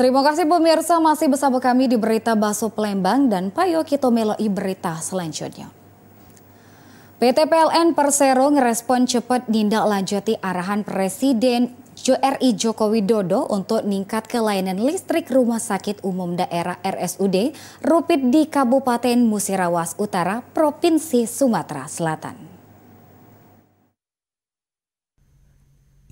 Terima kasih pemirsa masih bersama kami di Berita Baso Palembang dan Payo kita meloi berita selanjutnya. PT PLN Persero ngerespon cepat nindaklanjuti arahan Presiden RI Joko Widodo untuk ningkat ke layanan listrik Rumah Sakit Umum Daerah RSUD Rupit di Kabupaten Musirawas Utara, Provinsi Sumatera Selatan.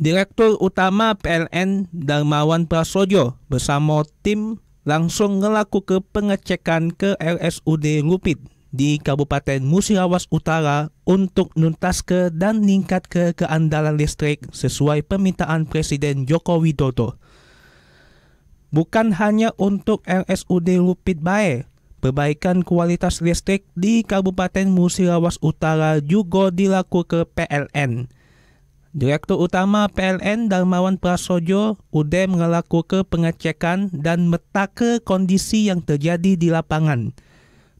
Direktur Utama PLN Darmawan Prasojo bersama tim langsung ngelakukan pengecekan ke RSUD Rupit di Kabupaten Musirawas Utara untuk nuntaske dan ningkat ke keandalan listrik sesuai permintaan Presiden Joko Widodo. Bukan hanya untuk RSUD Rupit bae, perbaikan kualitas listrik di Kabupaten Musirawas Utara juga dilakukan ke PLN. Direktur Utama PLN Darmawan Prasojo udah melakukan pengecekan dan metake kondisi yang terjadi di lapangan.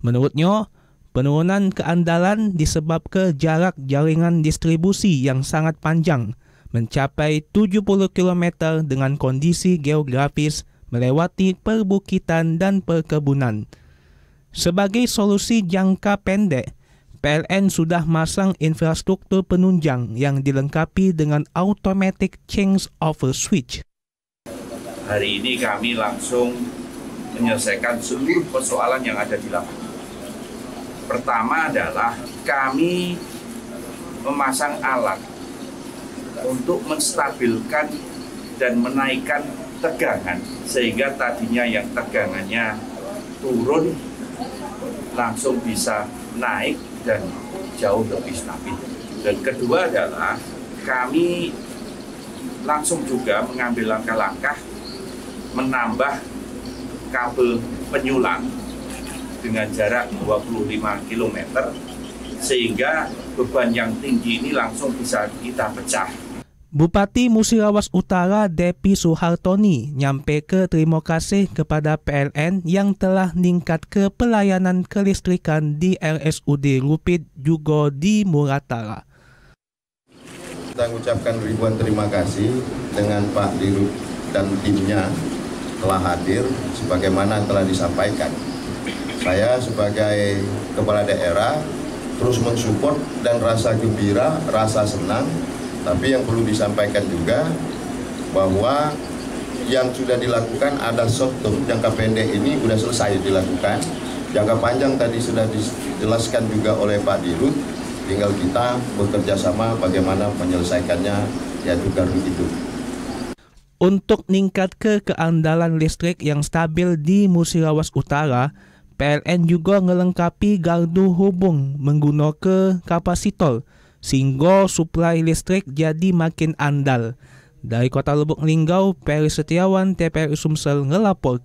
Menurutnya, penurunan keandalan disebabkan jarak jaringan distribusi yang sangat panjang, mencapai 70 km dengan kondisi geografis melewati perbukitan dan perkebunan. Sebagai solusi jangka pendek, PLN sudah masang infrastruktur penunjang yang dilengkapi dengan automatic change over switch. Hari ini kami langsung menyelesaikan seluruh persoalan yang ada di lapangan. Pertama adalah kami memasang alat untuk menstabilkan dan menaikkan tegangan, sehingga tadinya yang tegangannya turun langsung bisa naik dan jauh lebih stabil. Dan kedua adalah kami langsung juga mengambil langkah-langkah menambah kabel penyulang dengan jarak 25 km sehingga beban yang tinggi ini langsung bisa kita pecah. Bupati Musirawas Utara Depi Suhartoni nyampe ke terima kasih kepada PLN yang telah ningkat ke pelayanan kelistrikan di RSUD Rupit juga di Muratara. Kita ucapkan ribuan terima kasih dengan Pak Dirut dan timnya telah hadir sebagaimana telah disampaikan. Saya sebagai kepala daerah terus mensupport dan rasa gembira, rasa senang. Tapi yang perlu disampaikan juga bahwa yang sudah dilakukan ada short term, jangka pendek ini sudah selesai dilakukan. Jangka panjang tadi sudah dijelaskan juga oleh Pak Dirut, tinggal kita bekerja sama bagaimana menyelesaikannya, yaitu gardu itu. Untuk ningkat ke keandalan listrik yang stabil di Musirawas Utara, PLN juga ngelengkapi gardu hubung menggunakan kapasitor, sehingga suplai listrik jadi makin andal. Dari Kota Lubuk Linggau, Peri Setiawan, TPRI Sumsel ngelapor.